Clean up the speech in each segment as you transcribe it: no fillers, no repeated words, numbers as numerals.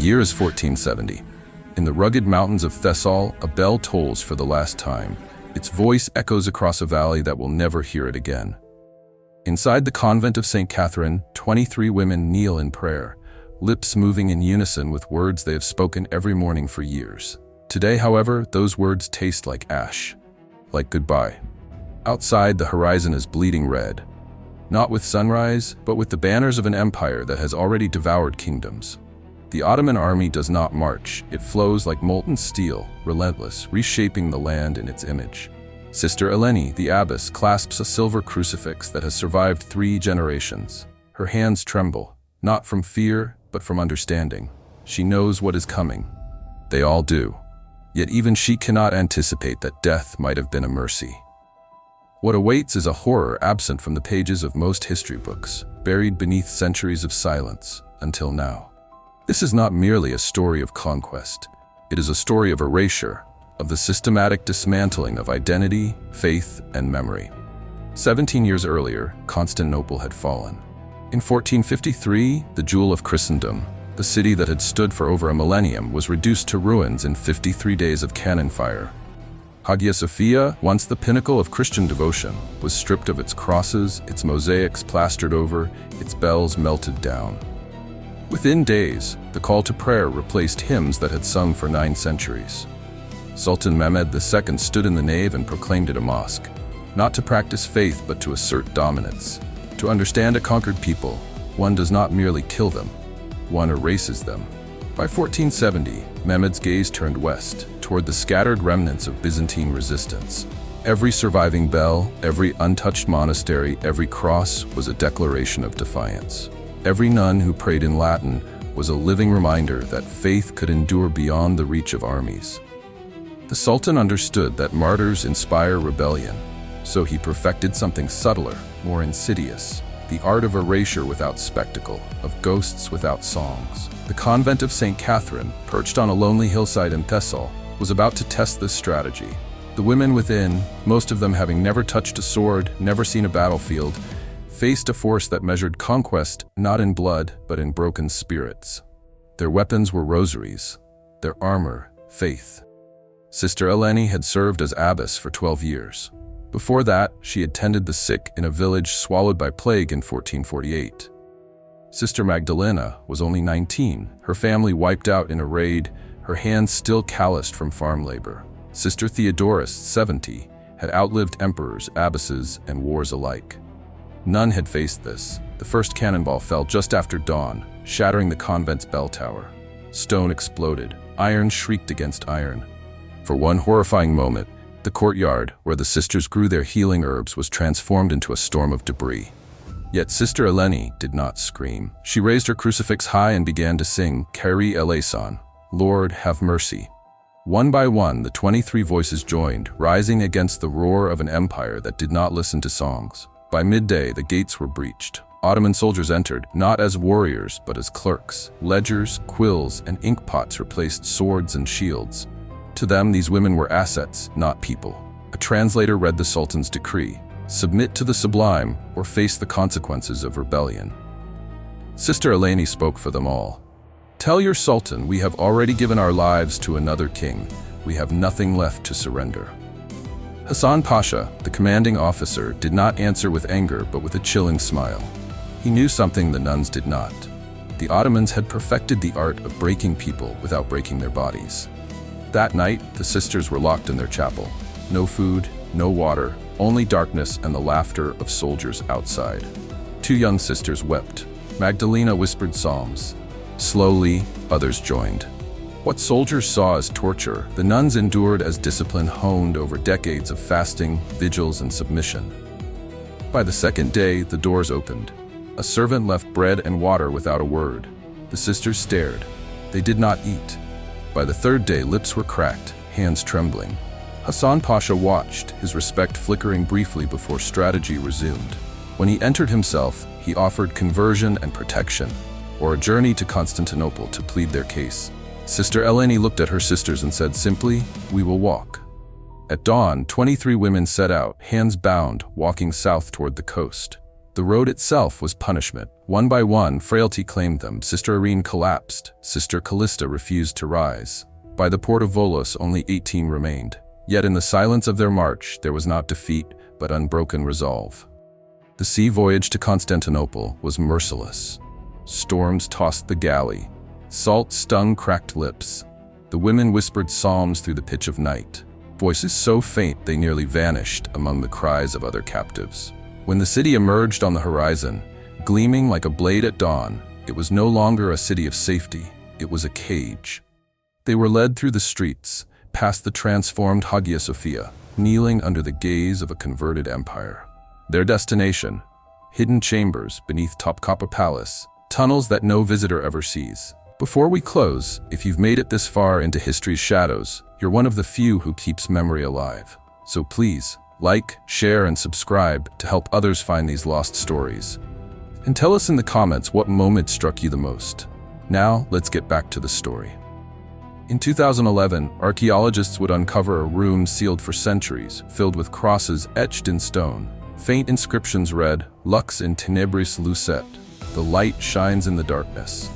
year is 1470. In the rugged mountains of Thessaly, a bell tolls for the last time. Its voice echoes across a valley that will never hear it again. Inside the convent of St. Catherine, 23 women kneel in prayer, lips moving in unison with words they have spoken every morning for years. Today, however, those words taste like ash, like goodbye. Outside, the horizon is bleeding red, not with sunrise, but with the banners of an empire that has already devoured kingdoms. The Ottoman army does not march. It flows like molten steel, relentless, reshaping the land in its image. Sister Eleni, the abbess, clasps a silver crucifix that has survived 3 generations. Her hands tremble, not from fear, but from understanding. She knows what is coming. They all do. Yet even she cannot anticipate that death might have been a mercy. What awaits is a horror absent from the pages of most history books, buried beneath centuries of silence, until now. This is not merely a story of conquest. It is a story of erasure, of the systematic dismantling of identity, faith, and memory. 17 years earlier, Constantinople had fallen. In 1453, the jewel of Christendom, the city that had stood for over a millennium, was reduced to ruins in 53 days of cannon fire. Hagia Sophia, once the pinnacle of Christian devotion, was stripped of its crosses, its mosaics plastered over, its bells melted down. Within days, the call to prayer replaced hymns that had sung for 9 centuries. Sultan Mehmed II stood in the nave and proclaimed it a mosque, not to practice faith but to assert dominance. To understand a conquered people, one does not merely kill them, one erases them. By 1470, Mehmed's gaze turned west, toward the scattered remnants of Byzantine resistance. Every surviving bell, every untouched monastery, every cross was a declaration of defiance. Every nun who prayed in Latin was a living reminder that faith could endure beyond the reach of armies. The Sultan understood that martyrs inspire rebellion, so he perfected something subtler, more insidious, the art of erasure without spectacle, of ghosts without songs. The convent of St. Catherine, perched on a lonely hillside in Thessaly, was about to test this strategy. The women within, most of them having never touched a sword, never seen a battlefield, faced a force that measured conquest not in blood, but in broken spirits. Their weapons were rosaries, their armor, faith. Sister Eleni had served as abbess for 12 years. Before that, she had tended the sick in a village swallowed by plague in 1448. Sister Magdalena was only 19, her family wiped out in a raid, her hands still calloused from farm labor. Sister Theodorus, 70, had outlived emperors, abbesses, and wars alike. None had faced this. The first cannonball fell just after dawn, shattering the convent's bell tower. Stone exploded. Iron shrieked against iron. For one horrifying moment, the courtyard, where the sisters grew their healing herbs, was transformed into a storm of debris. Yet Sister Eleni did not scream. She raised her crucifix high and began to sing, Kyrie eleison, Lord, have mercy. One by one, the 23 voices joined, rising against the roar of an empire that did not listen to songs. By midday, the gates were breached. Ottoman soldiers entered, not as warriors, but as clerks. Ledgers, quills, and ink pots replaced swords and shields. To them, these women were assets, not people. A translator read the Sultan's decree: submit to the sublime or face the consequences of rebellion. Sister Eleni spoke for them all. Tell your Sultan we have already given our lives to another king. We have nothing left to surrender. Hassan Pasha, the commanding officer, did not answer with anger but with a chilling smile. He knew something the nuns did not. The Ottomans had perfected the art of breaking people without breaking their bodies. That night, the sisters were locked in their chapel. No food, no water, only darkness and the laughter of soldiers outside. 2 young sisters wept. Magdalena whispered psalms. Slowly, others joined. What soldiers saw as torture, the nuns endured as discipline honed over decades of fasting, vigils, and submission. By the second day, the doors opened. A servant left bread and water without a word. The sisters stared. They did not eat. By the third day, lips were cracked, hands trembling. Hassan Pasha watched, his respect flickering briefly before strategy resumed. When he entered himself, he offered conversion and protection, or a journey to Constantinople to plead their case. Sister Eleni looked at her sisters and said simply, "We will walk." At dawn, 23 women set out, hands bound, walking south toward the coast. The road itself was punishment. One by one, frailty claimed them. Sister Irene collapsed. Sister Callista refused to rise. By the port of Volos, only 18 remained. Yet in the silence of their march, there was not defeat, but unbroken resolve. The sea voyage to Constantinople was merciless. Storms tossed the galley. Salt stung cracked lips. The women whispered psalms through the pitch of night, voices so faint they nearly vanished among the cries of other captives. When the city emerged on the horizon, gleaming like a blade at dawn, it was no longer a city of safety, it was a cage. They were led through the streets, past the transformed Hagia Sophia, kneeling under the gaze of a converted empire. Their destination, hidden chambers beneath Topkapi Palace, tunnels that no visitor ever sees. Before we close, if you've made it this far into history's shadows, you're one of the few who keeps memory alive. So please, like, share, and subscribe to help others find these lost stories. And tell us in the comments what moment struck you the most. Now, let's get back to the story. In 2011, archaeologists would uncover a room sealed for centuries, filled with crosses etched in stone. Faint inscriptions read, "Lux in tenebris lucet," the light shines in the darkness.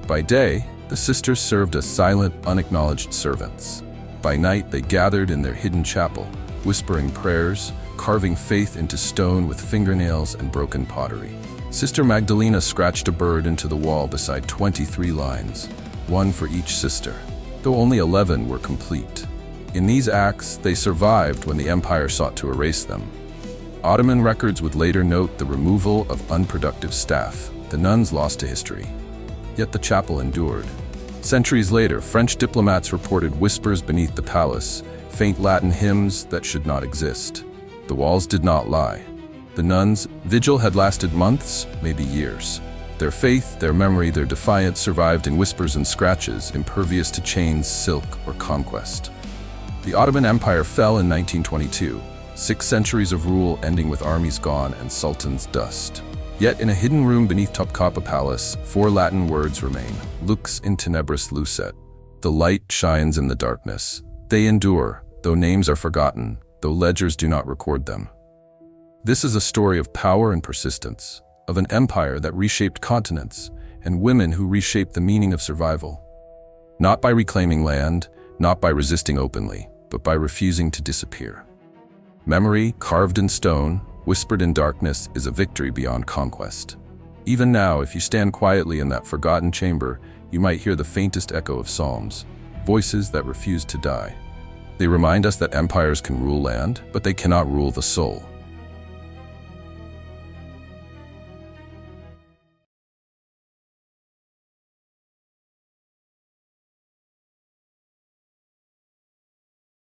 By day, the sisters served as silent, unacknowledged servants. By night, they gathered in their hidden chapel, whispering prayers, carving faith into stone with fingernails and broken pottery. Sister Magdalena scratched a bird into the wall beside 23 lines, one for each sister, though only 11 were complete. In these acts, they survived when the empire sought to erase them. Ottoman records would later note the removal of unproductive staff, the nuns lost to history. Yet the chapel endured. Centuries later, French diplomats reported whispers beneath the palace, faint Latin hymns that should not exist. The walls did not lie. The nuns' vigil had lasted months, maybe years. Their faith, their memory, their defiance survived in whispers and scratches, impervious to chains, silk, or conquest. The Ottoman Empire fell in 1922, 6 centuries of rule ending with armies gone and sultans' dust. Yet in a hidden room beneath Topkapi Palace, 4 Latin words remain: Lux in tenebris lucet. The light shines in the darkness. They endure, though names are forgotten, though ledgers do not record them. This is a story of power and persistence, of an empire that reshaped continents, and women who reshaped the meaning of survival. Not by reclaiming land, not by resisting openly, but by refusing to disappear. Memory, carved in stone, whispered in darkness, is a victory beyond conquest. Even now, if you stand quietly in that forgotten chamber, you might hear the faintest echo of psalms, voices that refuse to die. They remind us that empires can rule land, but they cannot rule the soul.